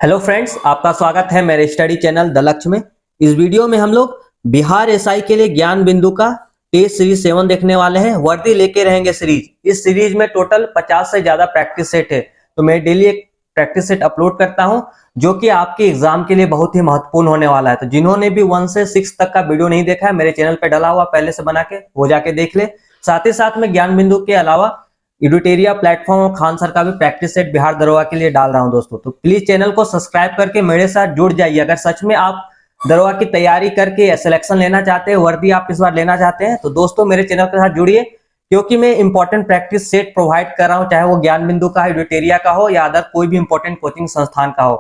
Hello friends, आपका स्वागत है मेरे स्टडी चैनल द लक्ष्य में। इस वीडियो में हम लोग बिहार एसआई के लिए ज्ञान बिंदु का टेस्ट सीरीज 7 देखने वाले हैं। वर्दी लेके रहेंगे सीरीज। इस सीरीज में टोटल 50 से ज्यादा प्रैक्टिस सेट है, तो मैं डेली एक प्रैक्टिस सेट अपलोड करता हूं जो कि आपके एग्जाम के लिए बहुत ही महत्वपूर्ण होने वाला है। तो जिन्होंने भी 1 से 6 तक का वीडियो नहीं देखा है, मेरे चैनल पे डला हुआ पहले से बना के वो जाके देख ले। साथ ही साथ में ज्ञान बिंदु के अलावा एडुटेरिया प्लेटफॉर्म और खान सर का भी प्रैक्टिस सेट बिहार दरोगा के लिए डाल रहा हूं दोस्तों। तो प्लीज चैनल को सब्सक्राइब करके मेरे साथ जुड़ जाइए। अगर सच में आप दरोगा की तैयारी करके सिलेक्शन लेना चाहते हैं, वर्दी आप इस बार लेना चाहते हैं, तो दोस्तों मेरे चैनल के साथ जुड़िए, क्योंकि मैं इंपॉर्टेंट प्रैक्टिस सेट प्रोवाइड कर रहा हूं, चाहे वो ज्ञान बिंदु का, एडुटेरिया का हो या अदर कोई भी इंपॉर्टेंट कोचिंग संस्थान का हो।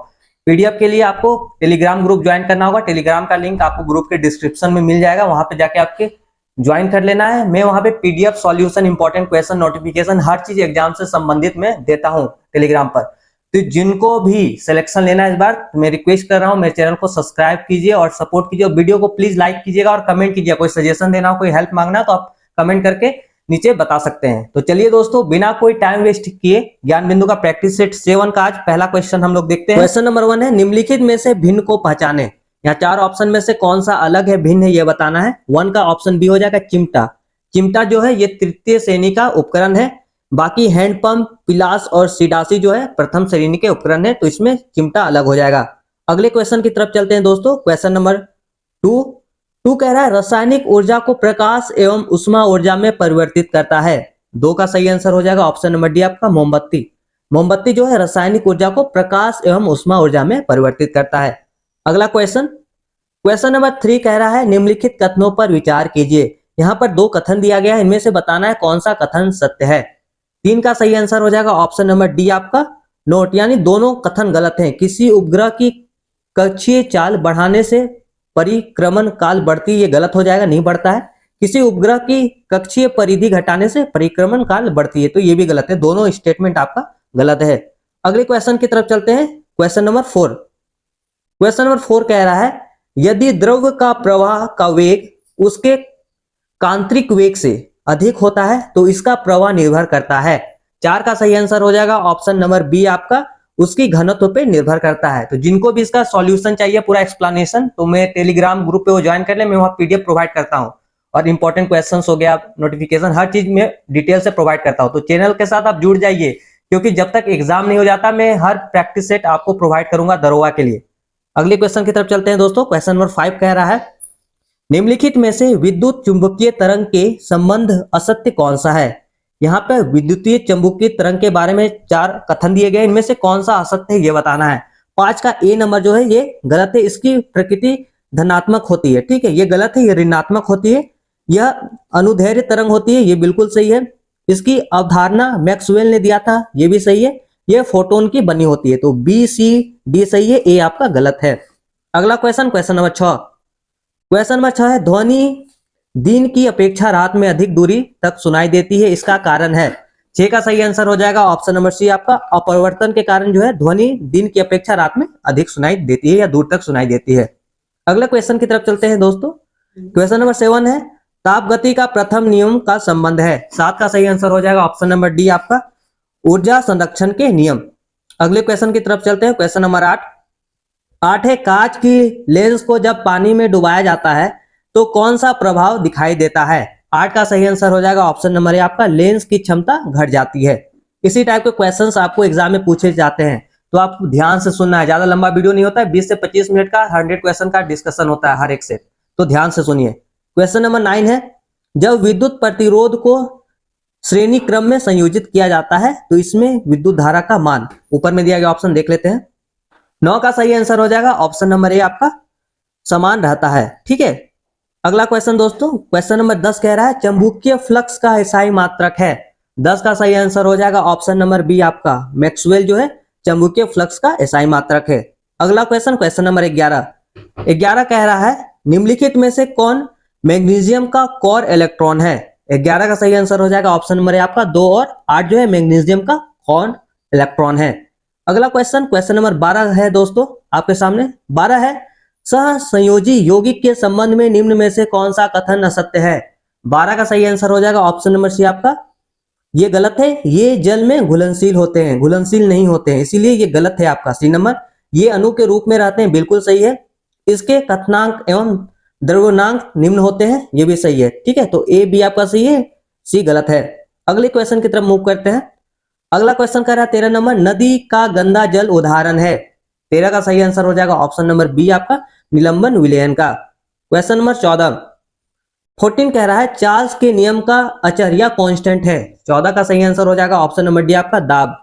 पीडीएफ के लिए आपको टेलीग्राम ग्रुप ज्वाइन करना होगा। टेलीग्राम का लिंक आपको ग्रुप के डिस्क्रिप्शन में मिल जाएगा, वहां पे जाके आपके ज्वाइन कर लेना है। मैं वहां पे PDF solution, important question, notification, हर चीज एग्जाम से संबंधित में देता हूं टेलीग्राम पर। तो जिनको भी सिलेक्शन लेना है इस बार, तो मैं रिक्वेस्ट कर रहा हूं मेरे चैनल को सब्सक्राइब कीजिए और सपोर्ट कीजिए। और वीडियो को प्लीज लाइक कीजिएगा और कमेंट कीजिए। कोई सजेशन देना हो, कोई हेल्प मांगना हो, तो आप कमेंट करके नीचे बता सकते हैं। तो चलिए दोस्तों, बिना कोई टाइम वेस्ट किए ज्ञान बिंदु का प्रैक्टिस सेट 7 का आज पहला क्वेश्चन हम लोग देखते हैं। क्वेश्चन नंबर 1 है, निम्नलिखित में से भिन्न को पहचाने। यहाँ 4 ऑप्शन में से कौन सा अलग है, भिन्न है, ये बताना है। 1 का ऑप्शन बी हो जाएगा चिमटा। चिमटा जो है ये तृतीय श्रेणी का उपकरण है। बाकी हैंडपंप, पिलास और सिडासी जो है प्रथम श्रेणी के उपकरण है, तो इसमें चिमटा अलग हो जाएगा। अगले क्वेश्चन की तरफ चलते हैं दोस्तों। क्वेश्चन नंबर 2 कह रहा है, रासायनिक ऊर्जा को प्रकाश एवं उष्मा ऊर्जा में परिवर्तित करता है। 2 का सही आंसर हो जाएगा ऑप्शन नंबर डी आपका मोमबत्ती। मोमबत्ती जो है रासायनिक ऊर्जा को प्रकाश एवं उष्मा ऊर्जा में परिवर्तित करता है। अगला क्वेश्चन नंबर 3 कह रहा है, निम्नलिखित कथनों पर विचार कीजिए। यहाँ पर 2 कथन दिया गया है, इनमें से बताना है कौन सा कथन सत्य है। 3 का सही आंसर हो जाएगा ऑप्शन नंबर डी आपका नोट, यानी दोनों कथन गलत हैं। किसी उपग्रह की कक्षीय चाल बढ़ाने से परिक्रमण काल बढ़ती, ये गलत हो जाएगा, नहीं बढ़ता है। किसी उपग्रह की कक्षीय परिधि घटाने से परिक्रमण काल बढ़ती है, तो ये भी गलत है। दोनों स्टेटमेंट आपका गलत है। अगले क्वेश्चन की तरफ चलते हैं। क्वेश्चन नंबर 4 कह रहा है, यदि द्रव्य का प्रवाह का वेग उसके कांतरिक वेग से अधिक होता है तो इसका प्रवाह निर्भर करता है। 4 का सही आंसर हो जाएगा ऑप्शन नंबर बी आपका उसकी घनत्व पे निर्भर करता है। तो जिनको भी इसका सॉल्यूशन चाहिए, पूरा एक्सप्लेनेशन, तो मैं टेलीग्राम ग्रुप पे वो ज्वाइन कर ले, मैं वहां पीडीएफ प्रोवाइड करता हूं। और इंपॉर्टेंट क्वेश्चंस हो गया, नोटिफिकेशन, हर चीज में डिटेल से प्रोवाइड करता हूं। तो चैनल के साथ आप जुड़ जाइए, क्योंकि जब तक एग्जाम नहीं हो जाता मैं हर प्रैक्टिस सेट आपको प्रोवाइड करूंगा दरोगा के लिए। अगले क्वेश्चन की तरफ चलते हैं दोस्तों। क्वेश्चन नंबर 5 कह रहा है, निम्नलिखित में से विद्युत चुंबकीय तरंग के संबंध असत्य कौन सा है। यहाँ पे विद्युतीय चुंबकीय तरंग के बारे में 4 कथन दिए गए, इनमें से कौन सा असत्य है ये बताना है। 5 का ए नंबर जो है ये गलत है। इसकी प्रकृति धनात्मक होती है, ठीक है, ये गलत है। ये ऋणात्मक होती है। यह अनुदैर्ध्य तरंग होती है, ये बिल्कुल सही है। इसकी अवधारणा मैक्सवेल ने दिया था, ये भी सही है। ये फोटोन की बनी होती है, तो बी सी डी सही है, ए आपका गलत है। अगला क्वेश्चन नंबर 6 है, ध्वनि दिन की अपेक्षा रात में अधिक दूरी तक सुनाई देती है, इसका कारण है। 6 का सही आंसर हो जाएगा ऑप्शन नंबर सी आपका अपरिवर्तन के कारण जो है ध्वनि दिन की अपेक्षा रात में अधिक सुनाई देती है या दूर तक सुनाई देती है। अगले क्वेश्चन की तरफ चलते हैं दोस्तों। क्वेश्चन नंबर 7 है, ताप गति का प्रथम नियम का संबंध है। 7 का सही आंसर हो जाएगा ऑप्शन नंबर डी आपका ऊर्जा संरक्षण के नियम। अगले क्वेश्चन की तरफ चलते हैं। क्वेश्चन नंबर 8 है, कांच की लेंस को जब पानी में डुबाया जाता है तो कौन सा प्रभाव दिखाई देता है। 8 का सही आंसर हो जाएगा ऑप्शन नंबर ए आपका लेंस की क्षमता घट जाती है। इसी टाइप के क्वेश्चंस आपको एग्जाम में पूछे जाते हैं, तो आप ध्यान से सुनना है। ज्यादा लंबा वीडियो नहीं होता है, 20 से 25 मिनट का 100 क्वेश्चन का डिस्कशन होता है हर एक से, तो ध्यान से सुनिए। क्वेश्चन नंबर 9 है, जब विद्युत प्रतिरोध को श्रेणी क्रम में संयोजित किया जाता है तो इसमें विद्युत धारा का मान, ऊपर में दिया गया ऑप्शन देख लेते हैं। 9 का सही आंसर हो जाएगा ऑप्शन नंबर ए आपका समान रहता है, ठीक है। अगला क्वेश्चन दोस्तों, क्वेश्चन नंबर 10 कह रहा है, चुंबकीय फ्लक्स का एसआई मात्रक है। 10 का सही आंसर हो जाएगा ऑप्शन नंबर बी आपका मैक्सवेल जो है चुंबकीय फ्लक्स का एसआई मात्रक है। अगला क्वेश्चन नंबर 11 कह रहा है, निम्नलिखित में से कौन मैग्नीशियम का कोर इलेक्ट्रॉन है। 11 का सही आंसर हो जाएगा ऑप्शन नंबर ए आपका 2 और 8 जो है मैग्नीशियम का कोर इलेक्ट्रॉन है। अगला क्वेश्चन नंबर 12 है दोस्तों आपके सामने। 12 है, सहसंयोजी यौगिक के संबंध में निम्न में से कौन सा कथन असत्य है। 12 का सही आंसर हो जाएगा ऑप्शन नंबर सी आपका ये गलत है। ये जल में घुलनशील होते हैं, घुलनशील नहीं होते हैं, इसीलिए ये गलत है आपका सी नंबर। ये अणु के रूप में रहते हैं, बिल्कुल सही है। इसके कथनांक एवं द्रव्यमानांक निम्न होते हैं, ये भी सही है। ठीक है, तो ए बी आपका सही है, सी गलत है। अगले क्वेश्चन की तरफ मूव करते हैं। अगला क्वेश्चन कह रहा है 13 नंबर, नदी का गंदा जल उदाहरण है। 13 का सही आंसर हो जाएगा ऑप्शन नंबर बी आपका निलंबन विलयन का। क्वेश्चन नंबर 14 कह रहा है चार्ल्स के नियम का अचर या कांस्टेंट है। 14 का सही आंसर हो जाएगा ऑप्शन नंबर डी आपका दाब।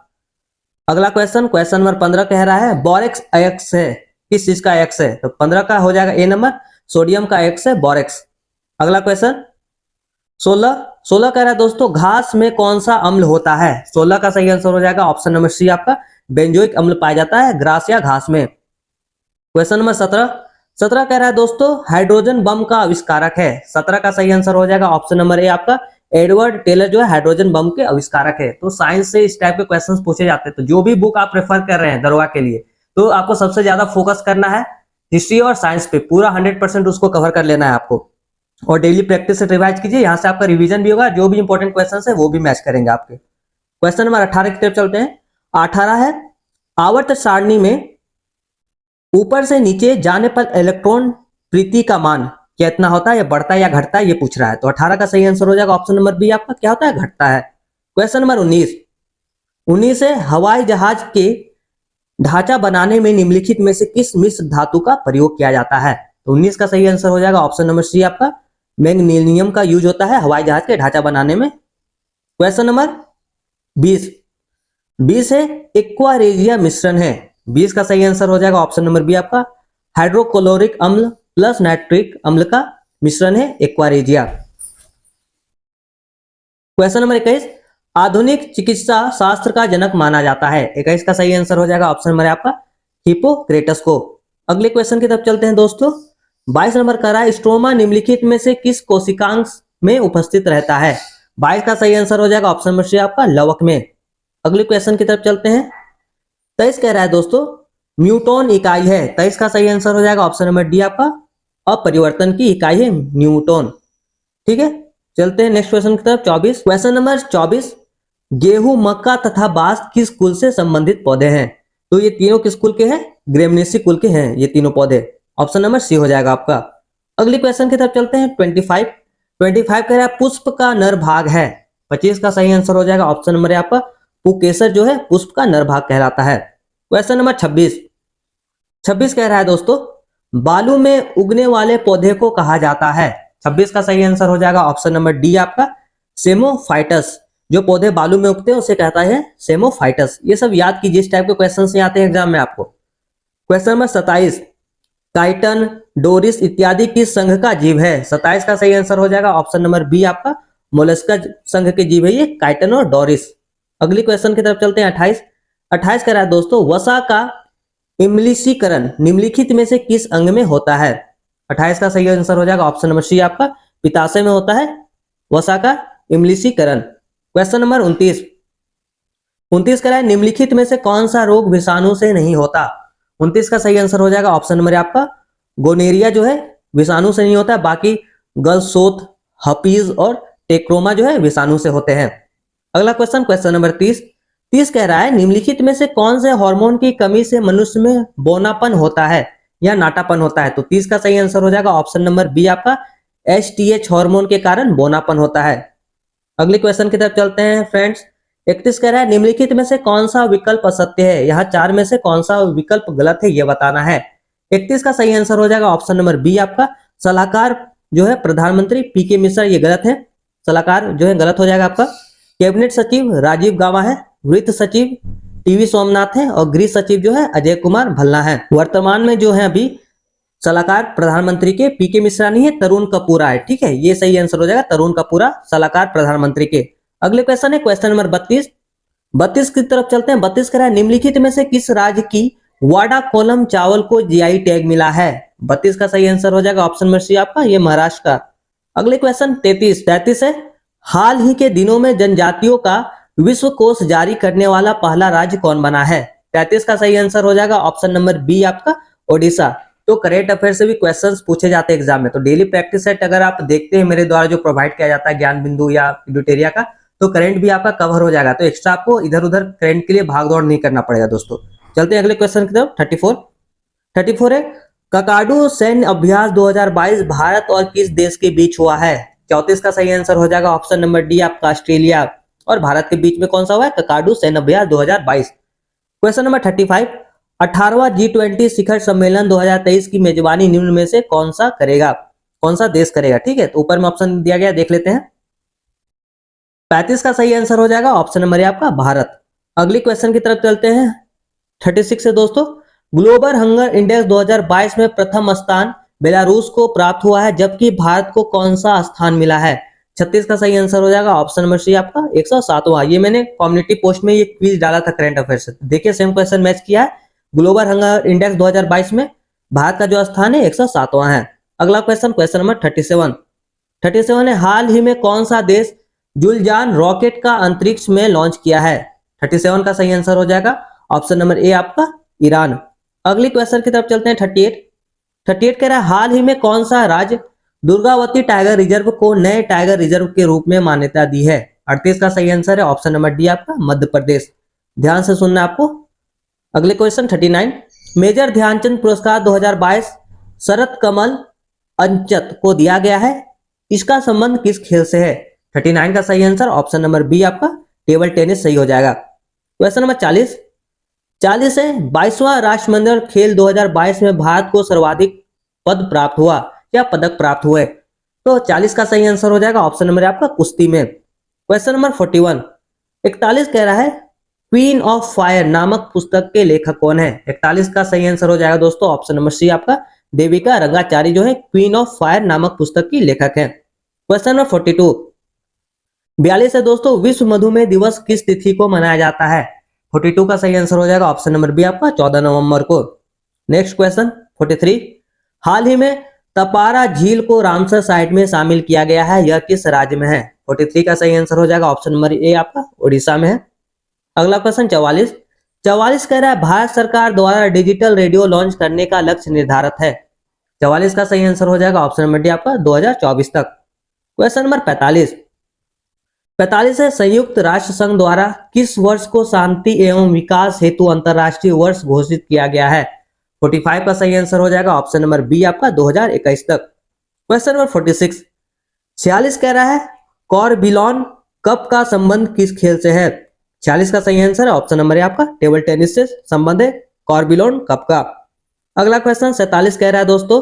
अगला क्वेश्चन नंबर 15 कह रहा है बोरेक्स अयस्क है, किस चीज का अयस्क है? तो 15 का हो जाएगा ए नंबर, सोडियम का अयस्क है बोरेक्स। अगला क्वेश्चन 16 कह रहा है दोस्तों घास में कौन सा अम्ल होता है? 16 का सही आंसर हो जाएगा ऑप्शन नंबर सी आपका बेंजोइक अम्ल पाया जाता है ग्रास या घास में। क्वेश्चन नंबर 17 कह रहा है दोस्तों हाइड्रोजन बम का आविष्कारक है। 17 का सही आंसर हो जाएगा ऑप्शन नंबर ए आपका एडवर्ड टेलर जो है हाइड्रोजन बम के आविष्कारक है। तो साइंस से इस टाइप के क्वेश्चंस पूछे जाते हैं, तो जो भी बुक आप रेफर कर रहे हैं दरोगा के लिए, तो आपको सबसे ज्यादा फोकस करना है हिस्ट्री और साइंस पे, पूरा 100% उसको कवर कर लेना है आपको। और डेली प्रैक्टिस से रिवाइज कीजिए, यहाँ से आपका रिवीजन भी होगा, जो भी इंपॉर्टेंट क्वेश्चन है वो भी मैच करेंगे आपके। क्वेश्चन नंबर 18 की तरफ चलते हैं। 18 है आवर्त सारणी में ऊपर से नीचे जाने पर इलेक्ट्रॉन प्रीति का मान कितना होता है, या बढ़ता है या घटता है, ये पूछ रहा है। तो 18 का सही आंसर हो जाएगा ऑप्शन नंबर बी आपका क्या होता है, घटता है। क्वेश्चन नंबर 19 है हवाई जहाज के ढांचा बनाने में निम्नलिखित में से किस मिश्र धातु का प्रयोग किया जाता है? तो 19 का सही आंसर हो जाएगा ऑप्शन नंबर सी आपका मैग्नीशियम का यूज होता है हवाई जहाज के ढांचा बनाने में। क्वेश्चन नंबर 20 है एक्वारेजिया मिश्रण है। 20 का सही आंसर हो जाएगा ऑप्शन नंबर बी आपका हाइड्रोक्लोरिक अम्ल प्लस नाइट्रिक अम्ल का मिश्रण है एक्वारेजिया। क्वेश्चन नंबर 21 आधुनिक चिकित्सा शास्त्र का जनक माना जाता है। 21 का सही आंसर हो जाएगा ऑप्शन नंबर आपका हिप्पोक्रेटस को। अगले क्वेश्चन की तरफ चलते हैं दोस्तों। 22 नंबर का रहा है स्ट्रोमा निम्नलिखित में से किस कोशिकांश में उपस्थित रहता है? 22 का सही आंसर हो जाएगा ऑप्शन नंबर सी आपका लवक में। अगले क्वेश्चन की तरफ चलते हैं। 23 कह रहा है दोस्तों न्यूटन इकाई है। 23 का सही आंसर हो जाएगा ऑप्शन नंबर डी आपका अपरिवर्तन की इकाई है न्यूटन। ठीक है, चलते हैं नेक्स्ट क्वेश्चन की तरफ। 24 क्वेश्चन नंबर 24 गेहूं मक्का तथा बांस किस कुल से संबंधित पौधे हैं? तो ये तीनों किस कुल के हैं? ग्रेमनेसी कुल के हैं ये तीनों पौधे। ऑप्शन नंबर सी हो जाएगा आपका। अगले क्वेश्चन की तरफ चलते हैं। 25 कह रहा है पुष्प का नर भाग है। 25 का सही आंसर हो जाएगा ऑप्शन नंबर आपका पुकेसर जो है पुष्प का नर भाग कहलाता है। क्वेश्चन नंबर 26 कह रहा है दोस्तों बालू में उगने वाले पौधे को कहा जाता है। 26 का सही आंसर हो जाएगा ऑप्शन नंबर डी आपका सेमोफाइटस। जो पौधे बालू में उगते हैं उसे कहता है सेमोफाइटस। ये सब याद कीजिए, इस टाइप के क्वेश्चन से आते हैं एग्जाम में आपको। क्वेश्चन नंबर 27 काइटन डोरिस इत्यादि किस संघ का जीव है? 27 का सही आंसर हो जाएगा ऑप्शन नंबर बी आपका मोलस्का संघ के जीव है ये काइटन और डोरिस। अगली क्वेश्चन की तरफ चलते हैं। 28 कह रहा है दोस्तों वसा का इम्लिशीकरण निम्नलिखित में से किस अंग में होता है? 28 का सही आंसर हो जाएगा ऑप्शन नंबर सी आपका पित्ताशय में होता है वसा का इम्लिशीकरण। क्वेश्चन नंबर 29 कह रहा है निम्नलिखित में से कौन सा रोग विषाणु से नहीं होता? 29 का सही आंसर हो जाएगा ऑप्शन नंबर आपका गोनेरिया जो है विषाणु से नहीं होता है, बाकी गलसोथ हपीज और टेक्रोमा जो है विषाणु से होते हैं। अगला क्वेश्चन नंबर 30 कह रहा है निम्नलिखित में से कौन से हार्मोन की कमी से मनुष्य में बौनापन होता है या नाटापन होता है? तो 30 का सही आंसर हो जाएगा ऑप्शन नंबर बी आपका एसटीएच हार्मोन के कारण बौनापन होता है। अगले क्वेश्चन की तरफ चलते हैं फ्रेंड्स। 31 कह रहा है निम्नलिखित में से कौन सा विकल्प असत्य है? यहाँ 4 में से कौन सा विकल्प गलत है ये बताना है। 31 का सही आंसर हो जाएगा ऑप्शन नंबर बी आपका सलाहकार जो है प्रधानमंत्री पीके मिश्रा, ये गलत है। सलाहकार जो है गलत हो जाएगा आपका। कैबिनेट सचिव राजीव गाबा है, वित्त सचिव टीवी सोमनाथ है और गृह सचिव जो है अजय कुमार भल्ला है। वर्तमान में जो है अभी सलाहकार प्रधानमंत्री के पीके मिश्रा नहीं है, तरुण कपूरा है। ठीक है, ये सही आंसर हो जाएगा तरुण कपूरा सलाहकार प्रधानमंत्री के। अगले क्वेश्चन है क्वेश्चन नंबर 32 की तरफ चलते हैं। 32 कह रहा है निम्नलिखित में से किस राज्य की वाडा कोलम चावल को जीआई टैग मिला है? 32 का सही आंसर हो जाएगा ऑप्शन नंबर सी आपका ये महाराष्ट्र का। अगले क्वेश्चन 33 है हाल ही के दिनों में जनजातियों का विश्व कोश जारी करने वाला पहला राज्य कौन बना है? 33 का सही आंसर हो जाएगा ऑप्शन नंबर बी आपका ओडिशा। तो करेंट अफेयर से भी क्वेश्चंस पूछे जाते हैं एग्जाम में, तो डेली प्रैक्टिस सेट अगर आप देखते हैं मेरे द्वारा जो प्रोवाइड किया जाता है ज्ञान बिंदु या ड्यूटेरिया का, तो करंट भी आपका कवर हो जाएगा। तो एक्स्ट्रा आपको इधर उधर करंट के लिए भाग दौड़ नहीं करना पड़ेगा दोस्तों। चलते हैं अगले क्वेश्चन की तरफ। 34 है ककाडू सैन्य अभ्यास 2022 भारत और किस देश के बीच हुआ है? 34 का सही आंसर हो जाएगा ऑप्शन नंबर डी आपका ऑस्ट्रेलिया और भारत के बीच में कौन सा हुआ है? ककाडू सैन्य अभ्यास 2022। क्वेश्चन नंबर 35 18वां G20 शिखर सम्मेलन 2023 की मेजबानी निम्न में से कौन सा करेगा? कौन सा देश करेगा? ठीक है, तो ऊपर में ऑप्शन दिया गया, देख लेते हैं। 35 का सही आंसर हो जाएगा ऑप्शन नंबर ए आपका भारत। अगली क्वेश्चन की तरफ चलते हैं। 36 है दोस्तों, ग्लोबल हंगर इंडेक्स 2022 में प्रथम स्थान बेलारूस को प्राप्त हुआ है, जबकि भारत को कौन सा स्थान मिला है? 36 का सही आंसर हो जाएगा ऑप्शन नंबर सी आपका 107वां। ये मैंने कम्युनिटी पोस्ट में ये क्विज डाला था करंट अफेयर से, देखिए सेम क्वेश्चन मैच किया है। ग्लोबल हंगर इंडेक्स 2022 में भारत का जो स्थान है 107वां है। अगला क्वेश्चन, क्वेश्चन नंबर 37 है हाल ही में कौन सा देश जुलजान रॉकेट का अंतरिक्ष में लॉन्च किया है? 37 का सही आंसर हो जाएगा ऑप्शन नंबर ए आपका ईरान। अगली क्वेश्चन की तरफ चलते हैं। 38 कह रहा है हाल ही में कौन सा राज्य दुर्गावती टाइगर रिजर्व को नए टाइगर रिजर्व के रूप में मान्यता दी है? 38 का सही आंसर है ऑप्शन नंबर डी आपका मध्य प्रदेश। ध्यान से सुनना आपको। अगले क्वेश्चन 39 मेजर ध्यानचंद पुरस्कार 2022 शरद कमल अंचत को दिया गया है, इसका संबंध किस खेल से है? 39 का सही आंसर ऑप्शन नंबर बी आपका टेबल टेनिस सही हो जाएगा। क्वेश्चन नंबर 40 है 22वां राष्ट्रमंडल खेल 2022 में भारत को सर्वाधिक पद प्राप्त हुआ या पदक प्राप्त हुए? तो 40 का सही आंसर हो जाएगा ऑप्शन नंबर आपका कुश्ती में। क्वेश्चन नंबर 41 कह रहा है क्वीन ऑफ फायर नामक पुस्तक के लेखक कौन है? 41 का सही आंसर हो जाएगा दोस्तों ऑप्शन नंबर सी आपका देविका रंगाचारी जो है क्वीन ऑफ फायर नामक पुस्तक की लेखक है। क्वेश्चन नंबर 42 है दोस्तों विश्व मधुमेह दिवस किस तिथि को मनाया जाता है? 42 का सही आंसर हो जाएगा ऑप्शन नंबर बी आपका 14 नवंबर को। नेक्स्ट क्वेश्चन 43 हाल ही में तपारा झील को रामसर साइट में शामिल किया गया है, यह किस राज्य में है? 43 का सही आंसर हो जाएगा ऑप्शन नंबर ए आपका उड़ीसा में है। अगला क्वेश्चन 44 कह रहा है भारत सरकार द्वारा डिजिटल रेडियो लॉन्च करने का लक्ष्य निर्धारित है। 44 का सही आंसर हो जाएगा ऑप्शन नंबर डी आपका 2024 तक। क्वेश्चन नंबर 45 है संयुक्त राष्ट्र संघ द्वारा किस वर्ष को शांति एवं विकास हेतु अंतरराष्ट्रीय वर्ष घोषित किया गया है? 45 का सही आंसर हो जाएगा ऑप्शन नंबर बी आपका 2021 तक। क्वेश्चन नंबर 46 कह रहा है कॉर्बिलॉन कप का संबंध किस खेल से है? 46 का सही आंसर है ऑप्शन नंबर ए आपका टेबल टेनिस से संबंध है कॉर्बिलॉन कप का। अगला क्वेश्चन 47 कह रहा है दोस्तों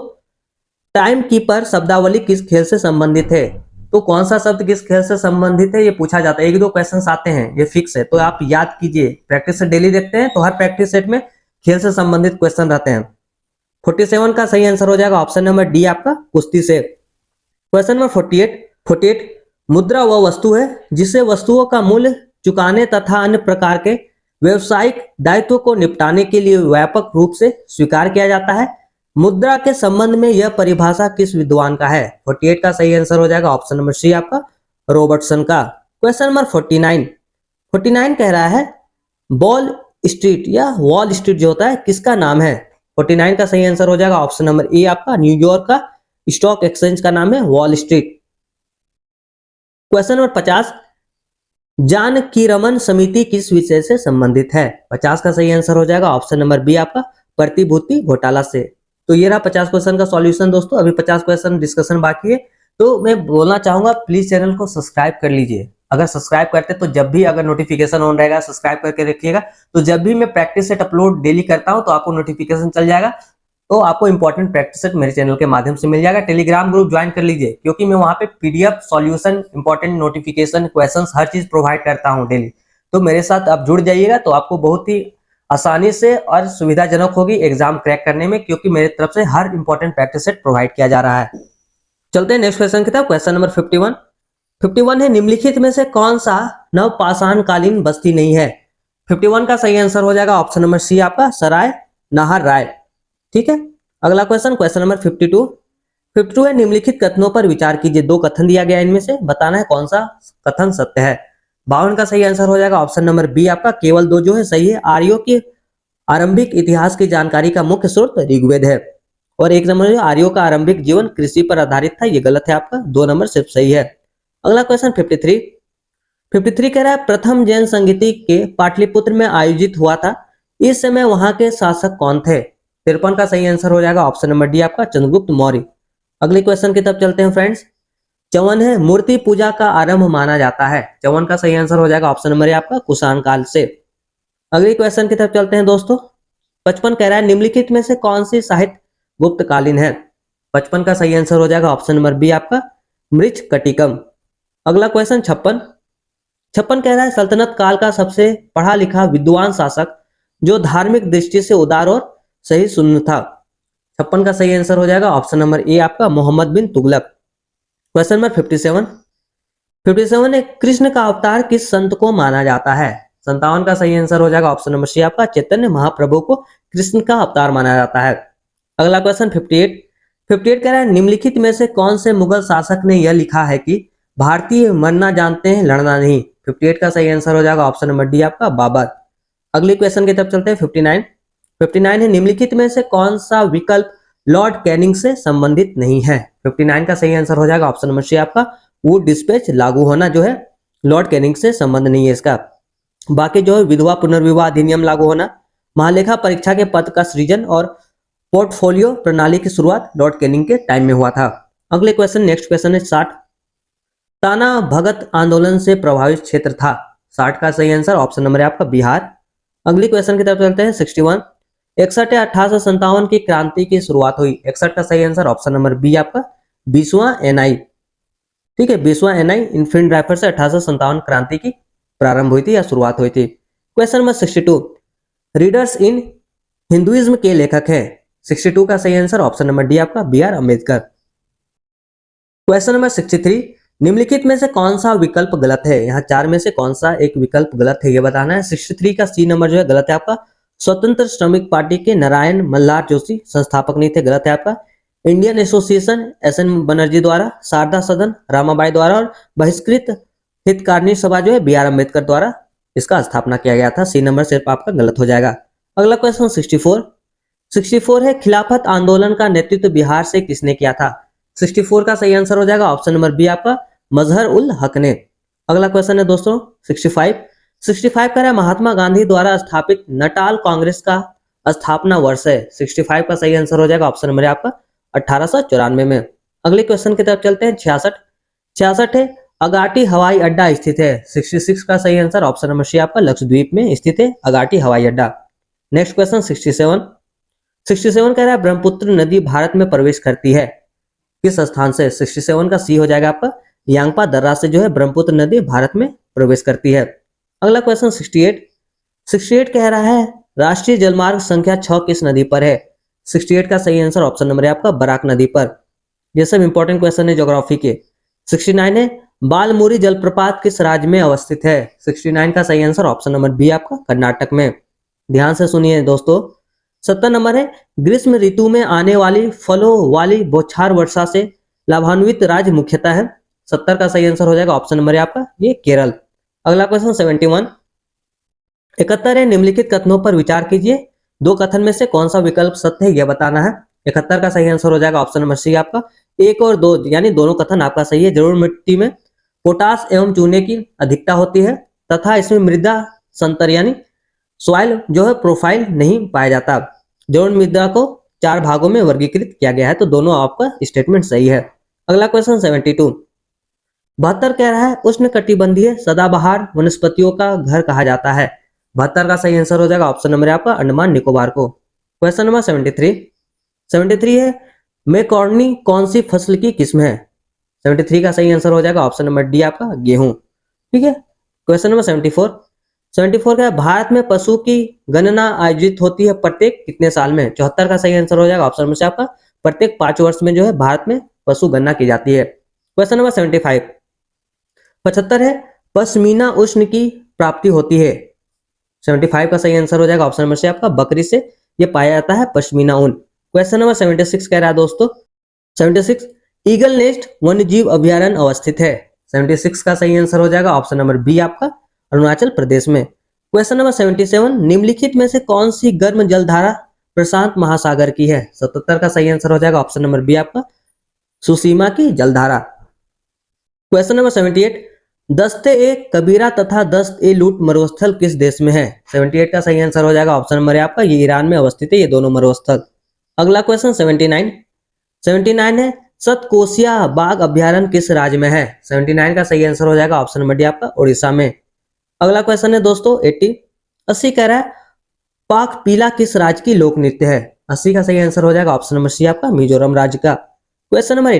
टाइम कीपर शब्दावली किस खेल से संबंधित है? तो कौन सा शब्द किस खेल से संबंधित है ये पूछा जाता है। 1-2 क्वेश्चन आते हैं, ये फिक्स है, तो आप याद कीजिए। प्रैक्टिस से डेली देखते हैं तो हर प्रैक्टिस सेट में खेल से संबंधित क्वेश्चन रहते हैं। 47 का सही आंसर हो जाएगा ऑप्शन नंबर डी आपका कुश्ती से। क्वेश्चन नंबर 48 मुद्रा वह वस्तु है जिसे वस्तुओं का मूल्य चुकाने तथा अन्य प्रकार के व्यवसायिक दायित्वों को निपटाने के लिए व्यापक रूप से स्वीकार किया जाता है। मुद्रा के संबंध में यह परिभाषा किस विद्वान का है? 48 का सही आंसर हो जाएगा ऑप्शन नंबर सी आपका रॉबर्टसन का। क्वेश्चन नंबर 49 कह रहा है वॉल स्ट्रीट या वॉल स्ट्रीट जो होता है किसका नाम है? 49 का सही आंसर हो जाएगा ऑप्शन नंबर ए आपका न्यूयॉर्क का स्टॉक एक्सचेंज का नाम है वॉल स्ट्रीट। क्वेश्चन नंबर 50 जानकीरमन समिति किस विषय से संबंधित है? 50 का सही आंसर हो जाएगा ऑप्शन नंबर बी आपका प्रतिभूति घोटाला से। तो ये रहा 50 क्वेश्चन का सॉल्यूशन दोस्तों। अभी 50 क्वेश्चन डिस्कशन बाकी है, तो मैं बोलना चाहूंगा प्लीज चैनल को सब्सक्राइब कर लीजिए। अगर सब्सक्राइब करते तो जब भी अगर नोटिफिकेशन ऑन रहेगा सब्सक्राइब करके रखिएगा, तो जब भी मैं प्रैक्टिस सेट अपलोड डेली करता हूं तो आपको नोटिफिकेशन चल जाएगा, तो आपको इंपॉर्टेंट प्रैक्टिस सेट मेरे चैनल के माध्यम से मिल जाएगा। टेलीग्राम ग्रुप ज्वाइन कर लीजिए क्योंकि मैं वहां पे PDF solution important notification questions हर चीज प्रोवाइड करता हूं डेली। तो मेरे साथ आप जुड़ जाइएगा तो आपको बहुत ही आसानी से और सुविधाजनक होगी एग्जाम क्रैक करने में, क्योंकि मेरी तरफ से हर इंपॉर्टेंट प्रैक्टिस सेट प्रोवाइड किया जा रहा है। चलते हैं नेक्स्ट क्वेश्चन की तरफ। क्वेश्चन नंबर 51 है निम्नलिखित में से कौन सा नवपाषाण कालीन बस्ती नहीं है? 51 का सही आंसर हो जाएगा ऑप्शन नंबर सी आपका सराय नाहर राय। ठीक है, अगला क्वेश्चन नंबर 52 है निम्नलिखित कथनों पर विचार कीजिए। 2 कथन दिया गया, इनमें से बताना है कौन सा कथन सत्य है। 52 का सही आंसर हो जाएगा ऑप्शन नंबर बी आपका केवल 2 जो है सही है। आर्यों के आरंभिक इतिहास की जानकारी का मुख्य स्रोत ऋग्वेद है। और 1 नंबर आर्यों का आरंभिक जीवन कृषि पर आधारित था, ये गलत है आपका। 2 नंबर सिर्फ सही है। अगला क्वेश्चन 53 कह रहा है प्रथम जैन संगीति के पाटलिपुत्र में आयोजित हुआ था, इस समय वहां के शासक कौन थे? 53 का सही आंसर हो जाएगा ऑप्शन नंबर डी आपका चंद्रगुप्त मौर्य। अगले क्वेश्चन की तरफ चलते हैं फ्रेंड्स। 54 है मूर्ति पूजा का आरंभ माना जाता है। 54 का सही आंसर हो जाएगा ऑप्शन नंबर ए आपका कुषाण काल से। अगले क्वेश्चन की तरफ चलते हैं दोस्तों। 55 कह रहा है निम्नलिखित में से कौन सी साहित्य गुप्तकालीन है? 55 का सही आंसर हो जाएगा ऑप्शन नंबर बी आपका मृच्छकटिकम। अगला क्वेश्चन 56 कह रहा है सल्तनत काल का सबसे पढ़ा लिखा विद्वान शासक जो धार्मिक दृष्टि से उदार और सही शून्य था। 56 का सही आंसर हो जाएगा ऑप्शन नंबर ए आपका मोहम्मद बिन तुगलक। क्वेश्चन नंबर 57 है कृष्ण का अवतार किस संत को माना जाता है? 57 का सही आंसर हो जाएगा ऑप्शन नंबर सी आपका चैतन्य महाप्रभु को कृष्ण का अवतार माना जाता है। अगला क्वेश्चन 58 कह रहा है निम्नलिखित में से कौन से मुगल शासक ने यह लिखा है कि भारतीय मरना जानते हैं लड़ना नहीं? 58 का सही आंसर हो जाएगा ऑप्शन नंबर डी आपका बाबर। अगले क्वेश्चन की तरफ चलते हैं 59 है निम्नलिखित में से कौन सा विकल्प लॉर्ड कैनिंग से संबंधित नहीं है? 59 का सही आंसर हो जाएगा ऑप्शन नंबर सी आपका वुड डिस्पैच लागू होना जो है लॉर्ड कैनिंग से संबंध नहीं है इसका। बाकी जो है विधवा पुनर्विवाह अधिनियम लागू होना, महालेखा परीक्षा के पद का सृजन और पोर्टफोलियो प्रणाली की शुरुआत लॉर्ड कैनिंग के टाइम में हुआ था। अगले क्वेश्चन नेक्स्ट क्वेश्चन है 60 ताना भगत आंदोलन से प्रभावित क्षेत्र था। 60 का सही आंसर ऑप्शन नंबर है आपका बिहार। अगली क्वेश्चन की तरफ चलते हैं 61 61 है 1857 की क्रांति की शुरुआत हुई। 61 का सही आंसर ऑप्शन नंबर बी आपका 20वां एनआई। ठीक है 20वां एनआई इन्फिल्ड राइफल से 1857 क्रांति की प्रारंभ हुई थी या शुरुआत हुई थी। Question number 62 riddles in Hinduism के लेखक है। 62 का सही आंसर ऑप्शन नंबर डी आपका B R Ambedkar. Question number 63 निम्नलिखित में से कौन सा विकल्प गलत है? यहाँ चार में से कौन सा एक विकल्प गलत है ये बताना है। 63 का सी नंबर जो है गलत है आपका स्वतंत्र श्रमिक पार्टी के नारायण मल्हार जोशी संस्थापक नहीं थे, गलत है आपका। Indian association SN. बनर्जी द्वारा, शारदा सदन रामाबाई द्वारा और बहिष्कृत हितकारिणी सभा जो है बी आर अम्बेडकर द्वारा इसका स्थापना किया गया था। सी नंबर सिर्फ आपका गलत हो जाएगा। अगला क्वेश्चन 64 है खिलाफत आंदोलन का नेतृत्व बिहार से किसने किया था? 64 का सही आंसर हो जाएगा ऑप्शन नंबर बी आपका मजहर उल हक ने। अगला क्वेश्चन है दोस्तों 65 कह रहा है महात्मा गांधी द्वारा स्थापित नटाल कांग्रेस का स्थापना वर्ष है। 65 का सही आंसर हो जाएगा ऑप्शन नंबर आपका 1894 में। अगले क्वेश्चन की तरफ चलते हैं 66 है अगाटी हवाई अड्डा स्थित है। 66 का सही आंसर ऑप्शन नंबर सी आपका लक्षद्वीप में स्थित है अगाटी हवाई अड्डा। नेक्स्ट क्वेश्चन 67 कह रहा है ब्रह्मपुत्र नदी भारत में प्रवेश करती है किस स्थान से? 67 का सी हो जाएगा आपका यांगपा दर्रा से जो है ब्रह्मपुत्र नदी भारत में प्रवेश करती है। अगला क्वेश्चन 68 कह रहा है राष्ट्रीय जलमार्ग संख्या 6 किस नदी पर है? 68 का सही आंसर ऑप्शन नंबर है आपका बराक नदी पर। ये सब इंपॉर्टेंट क्वेश्चन है ज्योग्राफी के। 69 है बालमुरी जलप्रपात किस राज्य में अवस्थित है? 69 का सही आंसर ऑप्शन नंबर बी आपका कर्नाटक में। ध्यान से सुनिए दोस्तों। 70 नंबर है ग्रीष्म ऋतु में आने वाली फलों वाली बौछार वर्षा से लाभान्वित राज्य मुख्यतः है। 70 का सही आंसर हो जाएगा ऑप्शन नंबर है आपका ये केरल। अगला क्वेश्चन 71 है निम्नलिखित कथनों पर विचार कीजिए, दो कथन में से कौन सा विकल्प सत्य है यह बताना है। 71 का सही आंसर हो जाएगा ऑप्शन नंबर सी आपका 1 और 2 यानी दोनों कथन आपका सही है। जरूर मिट्टी में पोटास एवं चूने की अधिकता होती है तथा इसमें मृदा संतर यानी सॉइल जो है प्रोफाइल नहीं पाया जाता। जरूर मृदा को 4 भागों में वर्गीकृत किया गया है, तो दोनों आपका स्टेटमेंट सही है। अगला क्वेश्चन 72 कह रहा है उष्ण कटिबंधीय सदाबहार वनस्पतियों का घर कहा जाता है। 72 का सही आंसर हो जाएगा ऑप्शन नंबर आपका अंडमान निकोबार को। क्वेश्चन नंबर 73 है मैकॉर्नी कौन सी फसल की किस्म है? 73 का सही आंसर हो जाएगा ऑप्शन नंबर डी आपका गेहूं। ठीक है। क्वेश्चन नंबर 74 का भारत में पशु की गणना आयोजित होती है प्रत्येक कितने साल में? 74 का सही आंसर हो जाएगा ऑप्शन नंबर से आपका प्रत्येक 5 वर्ष में जो है भारत में पशु गणना की जाती है। क्वेश्चन नंबर 75 है पश्मीना उष्ण की प्राप्ति होती है। 75 का सही आंसर हो जाएगा ऑप्शन नंबर से आपका बकरी से यह पाया जाता है पश्मीना ऊन। क्वेश्चन नंबर 76 कह रहा है दोस्तों 76 ईगल नेस्ट वन्यजीव अभ्यारण्य अवस्थित है। 76 का सही आंसर हो जाएगा ऑप्शन नंबर बी आपका अरुणाचल प्रदेश में। क्वेश्चन नंबर 77 निम्नलिखित में से कौन सी गर्म जलधारा प्रशांत महासागर की है? 77 का सही आंसर हो जाएगा ऑप्शन नंबर बी आपका सुसीमा की जलधारा। क्वेश्चन नंबर 78 दस्ते ए कबीरा तथा दस्त ए लूट मरुस्थल किस देश में है? 78 का सही आंसर हो जाएगा ऑप्शन नंबर आपका, ये ईरान में अवस्थित है ये दोनों मरुस्थल। अगला क्वेश्चन 79 है सतकोसिया बाघ अभ्यारण्य किस राज्य में है? 79 का सही आंसर हो जाएगा ऑप्शन नंबर डी आपका, उड़ीसा में। अगला क्वेश्चन है दोस्तों 80 कह रहा है पाक पीला किस राज्य की लोक नृत्य है? 80 का सही आंसर हो जाएगा ऑप्शन नंबर सी आपका, मिजोरम राज्य का। क्वेश्चन नंबर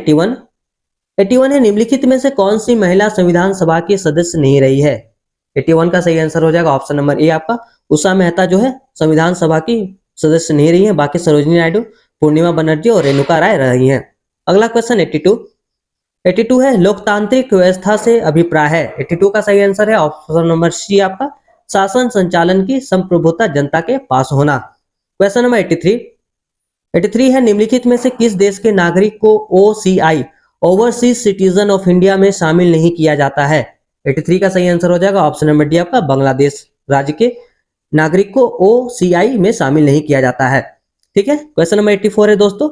81 है निम्नलिखित में से कौन सी महिला संविधान सभा की सदस्य नहीं रही है? 81 का सही आंसर हो जाएगा ऑप्शन नंबर ए आपका, उषा मेहता जो है संविधान सभा की सदस्य नहीं रही है, बाकी सरोजिनी नायडू, पूर्णिमा बनर्जी और रेणुका राय रही हैं। अगला क्वेश्चन 82 है लोकतांत्रिक व्यवस्था से अभिप्राय है? 82 का सही आंसर है ऑप्शन नंबर सी आपका, शासन संचालन की संप्रभुता जनता के पास होना। क्वेश्चन नंबर 83 है निम्नलिखित में से किस देश के नागरिक को OCI overseas citizen of India में शामिल नहीं किया जाता है? 83 का सही आंसर हो जाएगा ऑप्शन नंबर डी आपका, बांग्लादेश राज्य के नागरिक को OCI में शामिल नहीं किया जाता है। ठीक है। क्वेश्चन नंबर 84 है दोस्तों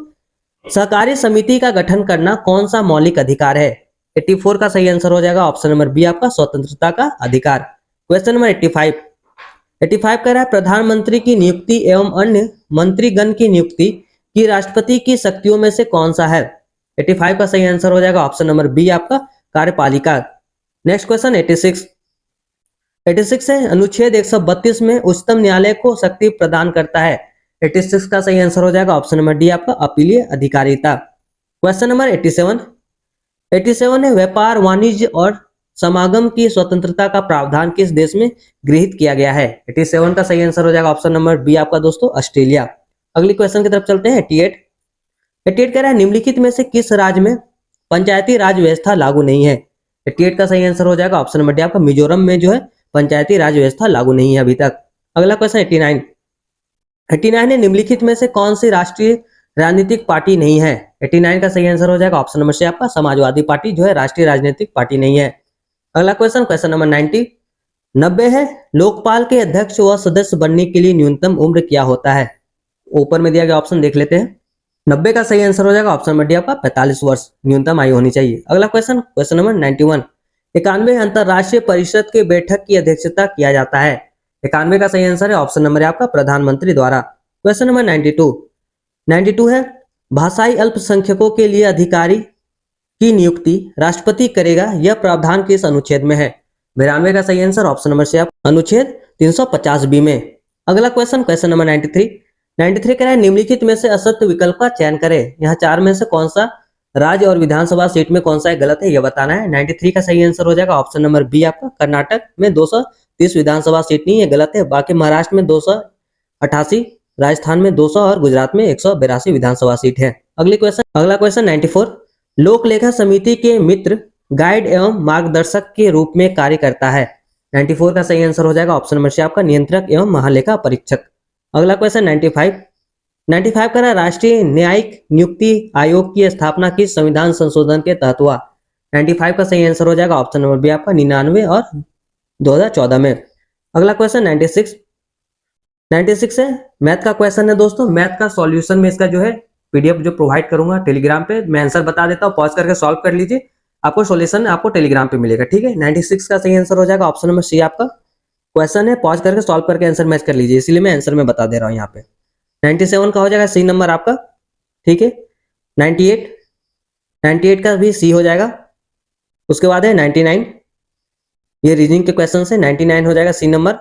सहकारी समिति का गठन करना कौन सा मौलिक अधिकार है? 84 का सही आंसर हो जाएगा ऑप्शन नंबर बी आपका, स्वतंत्रता का अधिकार। क्वेश्चन नंबर 85 कह रहा है प्रधानमंत्री की नियुक्ति एवं अन्य मंत्रीगण की नियुक्ति की राष्ट्रपति की शक्तियों में से कौन सा है? 85 का सही आंसर हो जाएगा ऑप्शन नंबर बी आपका, कार्यपालिका। नेक्स्ट क्वेश्चन 86 है अनुच्छेद 132 में उच्चतम न्यायालय को शक्ति प्रदान करता है? 86 का सही आंसर हो जाएगा ऑप्शन नंबर डी आपका, अपीलीय अधिकारिता। क्वेश्चन नंबर 87 है व्यापार वाणिज्य और समागम की स्वतंत्रता का प्रावधान किस देश में गृहीत किया गया है? 87 का सही आंसर हो जाएगा ऑप्शन नंबर बी आपका दोस्तों, ऑस्ट्रेलिया। अगली क्वेश्चन की तरफ चलते हैं 88 कह रहा है निम्नलिखित में से किस राज्य में पंचायती राज व्यवस्था लागू नहीं है? 88 का सही आंसर हो जाएगा ऑप्शन नंबर डी आपका, मिजोरम में जो है पंचायती राज व्यवस्था लागू नहीं है अभी तक। अगला क्वेश्चन 89 है निम्नलिखित में से कौन सी राष्ट्रीय राजनीतिक पार्टी नहीं है? 89 का सही आंसर हो जाएगा ऑप्शन नंबर सी आपका, समाजवादी पार्टी जो है राष्ट्रीय राजनीतिक पार्टी नहीं है। अगला क्वेश्चन नंबर 90 है लोकपाल के अध्यक्ष व सदस्य बनने के लिए न्यूनतम उम्र क्या होता है? ऊपर में दिया गया ऑप्शन देख लेते हैं। 90 का सही आंसर हो जाएगा ऑप्शन नंबर डी आपका, 45 वर्ष न्यूनतम आयु होनी चाहिए। अगला क्वेश्चन नंबर 91 91 अंतरराष्ट्रीय परिषद की बैठक की अध्यक्षता किया जाता है? 91 का सही आंसर है ऑप्शन नंबर आपका, प्रधानमंत्री द्वारा। क्वेश्चन नंबर 92 है भाषाई अल्पसंख्यकों के लिए अधिकारी की नियुक्ति राष्ट्रपति करेगा, यह प्रावधान किस अनुच्छेद में है? 92 का सही आंसर ऑप्शन नंबर से आप अनुच्छेद 350B में। अगला क्वेश्चन नंबर 93 कह रहा है निम्नलिखित में से असत्य विकल्प का चयन करें। यहाँ 4 में से कौन सा राज्य और विधानसभा सीट में कौन सा है गलत है यह बताना है। 93 का सही आंसर हो जाएगा ऑप्शन नंबर बी आपका, कर्नाटक में 230 विधानसभा सीट नहीं है, गलत है। बाकी महाराष्ट्र में 288, राजस्थान में 200 और गुजरात में 182 विधानसभा सीट है। अगला क्वेश्चन 94 लोक लेखा समिति के मित्र गाइड एवं मार्गदर्शक के रूप में कार्य करता है? 94 का सही आंसर हो जाएगा ऑप्शन नंबर सी आपका, नियंत्रक एवं महालेखा परीक्षक। अगला क्वेश्चन 95 का राष्ट्रीय न्यायिक नियुक्ति आयोग की स्थापना किस संविधान संशोधन के तहत हुआ? 95 का सही आंसर हो जाएगा ऑप्शन नंबर बी आपका, 99 और 2014 में। अगला क्वेश्चन 96 है मैथ का क्वेश्चन है दोस्तों। मैथ का सॉल्यूशन में इसका जो है पीडीएफ जो प्रोवाइड करूंगा टेलीग्राम पे, मैं आंसर बता देता हूँ, पॉज करके सॉल्व कर लीजिए, आपको सॉल्यूशन आपको टेलीग्राम पे मिलेगा। ठीक है। 96 का सही आंसर हो जाएगा ऑप्शन नंबर सी आपका। क्वेश्चन है, पॉज करके सॉल्व करके आंसर मैच कर लीजिए, इसलिए मैं आंसर में बता दे रहा हूँ यहाँ पे। 97 का हो जाएगा सी नंबर आपका। ठीक है। 98 का भी सी हो जाएगा। उसके बाद है 99, ये रीजनिंग के क्वेश्चन से 99 हो जाएगा सी नंबर।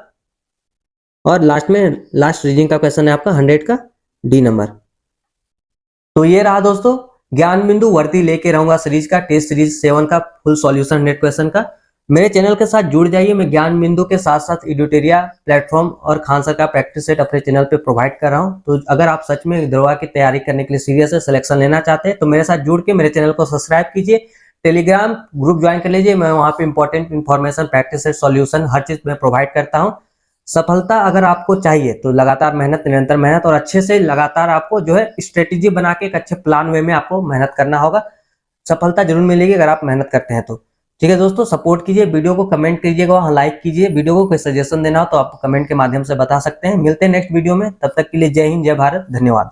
और लास्ट रीजनिंग का क्वेश्चन है आपका 100 का डी नंबर। तो ये रहा दोस्तों ज्ञान बिंदु वर्दी लेके रहूंगा सीरीज का, टेस्ट सीरीज 7 का फुल सॉल्यूशन 100 क्वेश्चन का। मेरे चैनल के साथ जुड़ जाइए। मैं ज्ञान बिंदु के साथ साथ एडिटोरिया प्लेटफॉर्म और खान सर का प्रैक्टिस सेट अपने चैनल पे प्रोवाइड कर रहा हूं। तो अगर आप सच में दरवा की तैयारी करने के लिए सीरियस है, सिलेक्शन लेना चाहते हैं, तो मेरे साथ जुड़ के मेरे चैनल को सब्सक्राइब कीजिए, टेलीग्राम ग्रुप ज्वाइन कर लीजिए। मैं वहाँ पे important information, practice set, solution हर चीज में प्रोवाइड करता हूँ। सफलता अगर आपको चाहिए तो लगातार मेहनत, निरंतर मेहनत और अच्छे से लगातार आपको जो है स्ट्रेटेजी बना के एक अच्छे प्लान वे में आपको मेहनत करना होगा। सफलता जरूर मिलेगी अगर आप मेहनत करते हैं तो। ठीक है दोस्तों, सपोर्ट कीजिए, वीडियो को कमेंट कीजिएगा, वहाँ लाइक कीजिए। वीडियो को कोई सजेशन देना हो तो आप कमेंट के माध्यम से बता सकते हैं। मिलते हैं नेक्स्ट वीडियो में, तब तक के लिए जय हिंद, जय भारत, धन्यवाद।